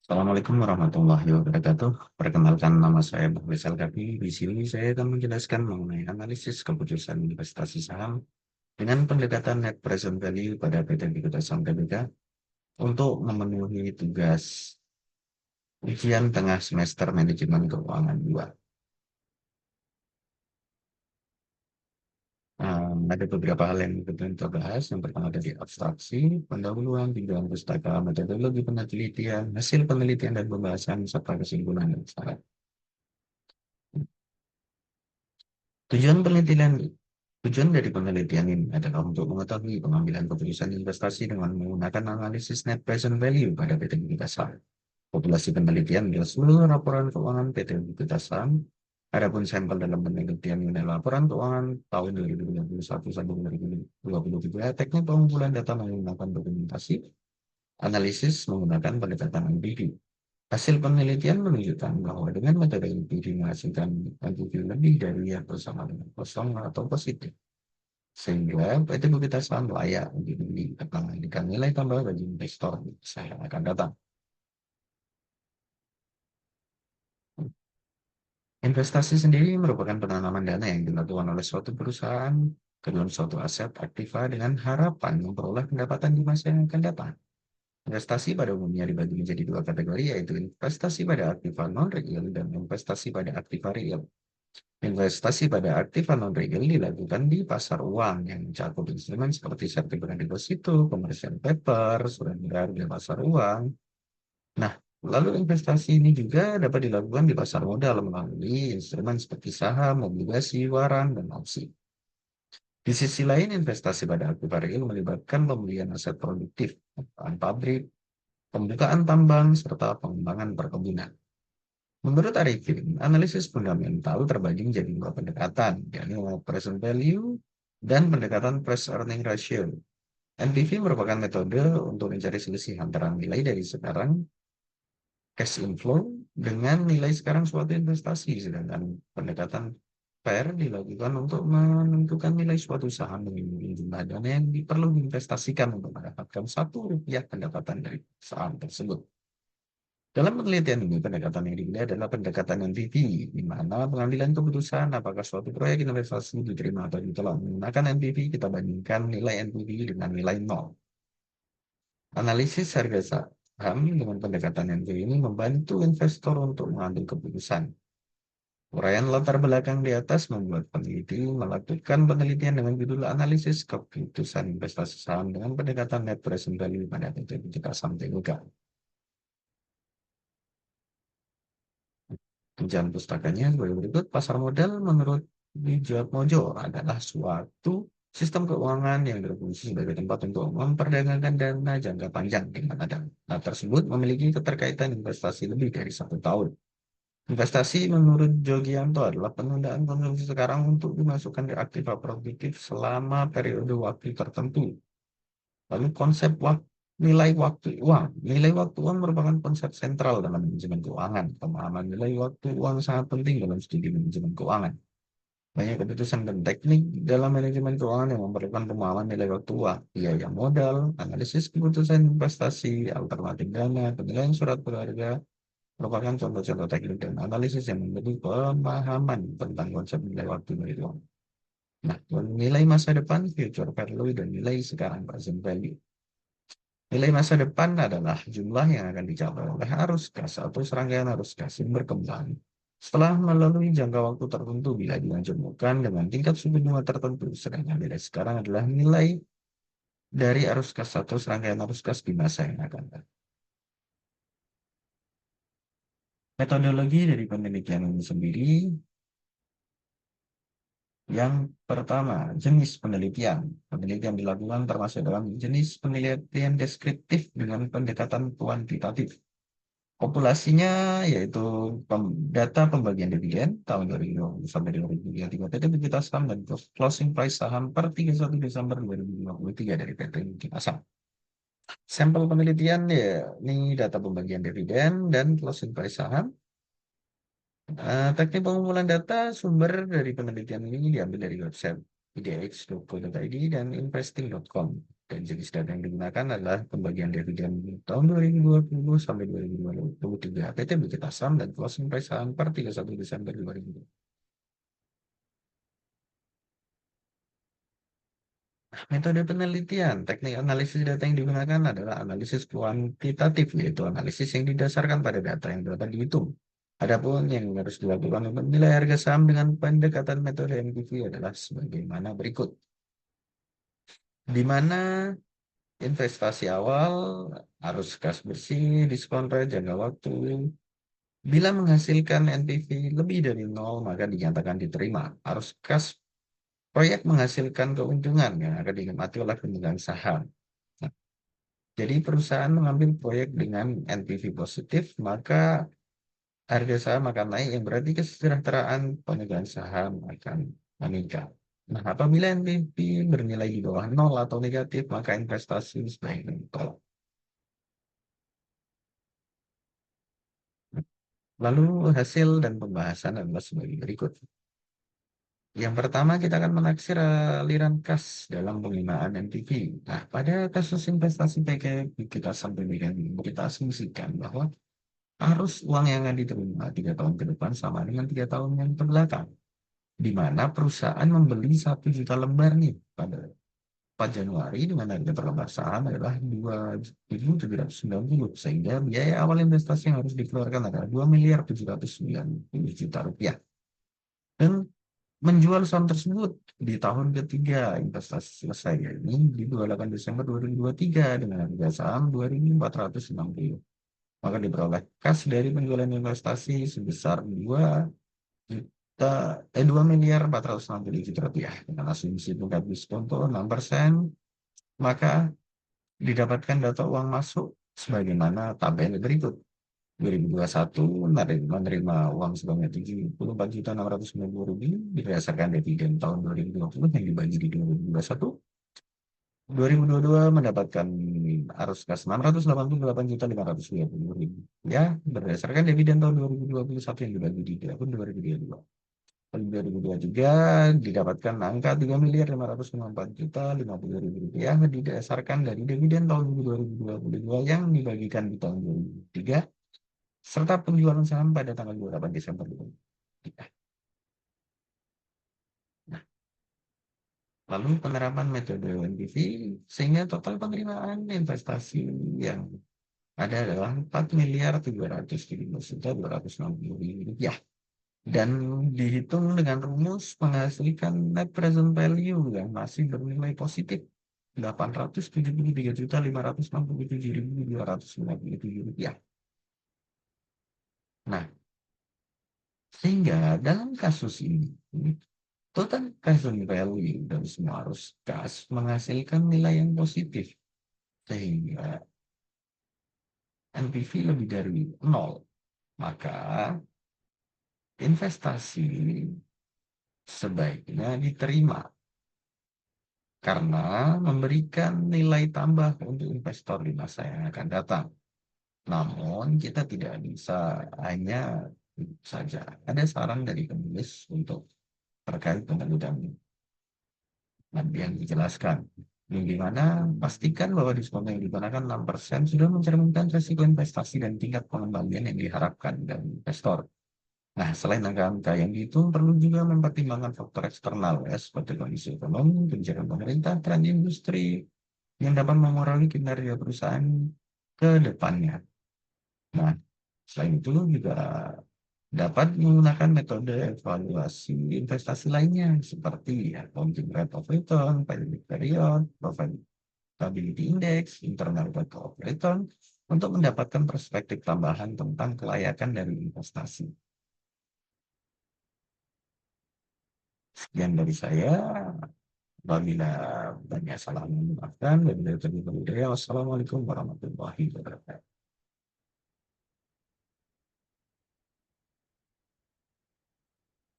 Assalamualaikum warahmatullahi wabarakatuh. Perkenalkan nama saya Bang Rizal Gabi. Di sini saya akan menjelaskan mengenai analisis keputusan investasi saham dengan pendekatan net present value pada PT Bikuta Saham Tbk untuk memenuhi tugas ujian tengah semester manajemen keuangan 2. Ada beberapa hal yang kita bahas. Yang pertama dari abstraksi, pendahuluan, tinjauan pustaka, metodologi penelitian, hasil penelitian dan pembahasan, serta kesimpulan dan syarat. Tujuan penelitian Tujuan dari penelitian ini adalah untuk mengetahui pengambilan keputusan investasi dengan menggunakan analisis net present value pada PT Bikuta Saham. Populasi penelitian adalah seluruh laporan keuangan PT Bikuta Saham. Adapun sampel dalam penelitian ini laporan keuangan tahun 2021 sampai 2023. Teknik pengumpulan data menggunakan dokumentasi, analisis menggunakan pendekatan NPV. Hasil penelitian menunjukkan bahwa dengan metode NPV menghasilkan NPV lebih dari yang bersama dengan kosong atau positif, sehingga PT Bukit Saham layak untuk diberikan nilai tambah bagi investor di masa yang akan datang. Investasi sendiri merupakan penanaman dana yang dilakukan oleh suatu perusahaan ke dalam suatu aset aktiva dengan harapan memperoleh pendapatan di masa yang akan datang. Investasi pada umumnya dibagi menjadi dua kategori, yaitu investasi pada aktiva non-real dan investasi pada aktiva real. Investasi pada aktiva non-real dilakukan di pasar uang yang mencakup instrumen seperti sertifikat deposito, commercial paper, surat berharga pasar uang. Nah, lalu investasi ini juga dapat dilakukan di pasar modal melalui instrumen seperti saham, obligasi, waran, dan opsi. Di sisi lain, investasi pada aktiva real melibatkan pembelian aset produktif, perusahaan pabrik, pembukaan tambang, serta pengembangan perkebunan. Menurut Arifin, analisis fundamental terbagi menjadi dua pendekatan, yaitu present value dan pendekatan price earning ratio. NPV merupakan metode untuk mencari selisih antara nilai dari sekarang cash inflow dengan nilai sekarang suatu investasi, sedangkan pendekatan PAIR dilakukan untuk menentukan nilai suatu saham dengan jumlah dana yang perlu diinvestasikan untuk mendapatkan Rp1 pendapatan dari saham tersebut. Dalam penelitian ini, pendekatan yang dipilih adalah pendekatan NPV, di mana pengambilan keputusan apakah suatu proyek investasi diterima atau ditolak menggunakan NPV, kita bandingkan nilai NPV dengan nilai nol. Analisis harga saham dengan pendekatan NPV ini membantu investor untuk mengambil keputusan. Uraian latar belakang di atas membuat peneliti melakukan penelitian dengan judul analisis keputusan investasi saham dengan pendekatan net present value pada PT Saham Tbk. Tunjangan pustakanya sebagai berikut. Pasar modal menurut Wijat Mojo adalah suatu sistem keuangan yang berfungsi sebagai tempat untuk memperdagangkan dana jangka panjang di mana dana tersebut memiliki keterkaitan investasi lebih dari 1 tahun. Investasi menurut Jogianto adalah penundaan konsumsi sekarang untuk dimasukkan ke aktiva produktif selama periode waktu tertentu. Lalu konsep nilai waktu uang. Nilai waktu uang merupakan konsep sentral dalam manajemen keuangan. Pemahaman nilai waktu uang sangat penting dalam studi manajemen keuangan. Banyak keputusan dan teknik dalam manajemen keuangan yang memerlukan pemahaman nilai waktu uang, biaya modal, analisis keputusan investasi, alternatif dana, penilaian surat berharga, merupakan contoh-contoh teknik dan analisis yang memberi pemahaman tentang konsep nilai waktu nilai uang. Nah, nilai masa depan, future value, dan nilai sekarang, present value. Nilai masa depan adalah jumlah yang akan dicapai oleh arus kas atau serangkaian arus kas yang berkembang setelah melalui jangka waktu tertentu bila dilanjutkan dengan tingkat suku bunga tertentu. Sedangkan nilai sekarang adalah nilai dari arus kas atau serangkaian arus kas di masa yang akan datang. Metodologi dari penelitian ini sendiri, yang pertama, jenis penelitian. Penelitian dilakukan termasuk dalam jenis penelitian deskriptif dengan pendekatan kuantitatif. Populasinya yaitu data pembagian dividen tahun 2020 sampai 2023 PT Bukit Saham dan closing price saham per 31 Desember 2023 dari PT Bukit Saham. Sampel penelitian ya ini data pembagian dividen dan closing price saham. Teknik pengumpulan data sumber dari penelitian ini diambil dari website idx.co.id dan investing.com. Dan jenis data yang digunakan adalah pembagian dividen tahun 2020 sampai 2023 PT Bukit Asam dan closing price saham per 31 Desember 2020. Metode penelitian, teknik analisis data yang digunakan adalah analisis kuantitatif, yaitu analisis yang didasarkan pada data yang dapat dihitung. Adapun yang harus dilakukan untuk menilai harga saham dengan pendekatan metode MPV adalah sebagaimana berikut. Di mana investasi awal harus kas bersih, diskon rate, jangka waktu. Bila menghasilkan NPV lebih dari nol, maka dinyatakan diterima. Arus kas proyek menghasilkan keuntungan yang akan dinikmati oleh pemegang saham. Nah, jadi perusahaan mengambil proyek dengan NPV positif, maka harga saham akan naik, yang berarti kesejahteraan pemegang saham akan meningkat. Nah, apabila NPV bernilai di bawah nol atau negatif, maka investasi sebaiknya ditolak. Lalu hasil dan pembahasan adalah sebagai berikut. Yang pertama kita akan menaksir aliran kas dalam penggunaan NPV. Nah, pada kasus investasi PKB kita sampaikan ini, kita asumsikan bahwa arus uang yang akan diterima 3 tahun ke depan sama dengan 3 tahun yang terbelakang, di mana perusahaan membeli 1 juta lembar nih pada 4 Januari dengan harga per lembar saham adalah 2.790, sehingga biaya awal investasi yang harus dikeluarkan adalah 2.790 juta rupiah. Dan menjual saham tersebut di tahun ketiga investasi selesai, yakni di 28 Desember 2023 dengan harga saham 2.460. Maka diperoleh kas dari penjualan investasi sebesar 2.460 juta rupiah dengan asumsi tingkat diskonto 6%. Maka didapatkan data uang masuk sebagaimana tabel berikut. 2021 menerima uang sebanyak 74.690.000 berdasarkan dividen tahun 2020 yang dibagi di 2021. 2022 mendapatkan arus kas 688.520.000 ya berdasarkan dividen tahun 2021 yang dibagi di tahun 2022. Tahun 2023 didapatkan angka 3.554.050.000 didasarkan dari dividen tahun 2022 yang dibagikan di tahun 2023 serta penjualan saham pada tanggal 28 Desember 2023. Nah, lalu penerapan metode NPV sehingga total penerimaan investasi yang ada adalah 4.717.260.000 dan dihitung dengan rumus menghasilkan net present value yang masih bernilai positif 873.567.257 rupiah. Nah, sehingga dalam kasus ini total present value dari semua arus kas menghasilkan nilai yang positif, sehingga NPV lebih dari nol. Maka investasi sebaiknya diterima karena memberikan nilai tambah untuk investor di masa yang akan datang. Namun kita tidak bisa hanya saja. Ada saran dari penulis untuk terkait penelitian yang dijelaskan. Di mana pastikan bahwa diskon yang digunakan 6% sudah mencerminkan resiko investasi dan tingkat pengembalian yang diharapkan dari investor. Nah, selain angka-angka yang dihitung, perlu juga mempertimbangkan faktor eksternal ya, seperti kondisi ekonomi, kebijakan pemerintah, tren industri, yang dapat memengaruhi kinerja perusahaan ke depannya. Nah, selain itu juga dapat menggunakan metode evaluasi investasi lainnya seperti accounting rate of return, payback period, profitability index, internal rate of return untuk mendapatkan perspektif tambahan tentang kelayakan dari investasi. Sekian dari saya. Apabila banyak salah, memaafkan. Wassalamualaikum warahmatullahi wabarakatuh.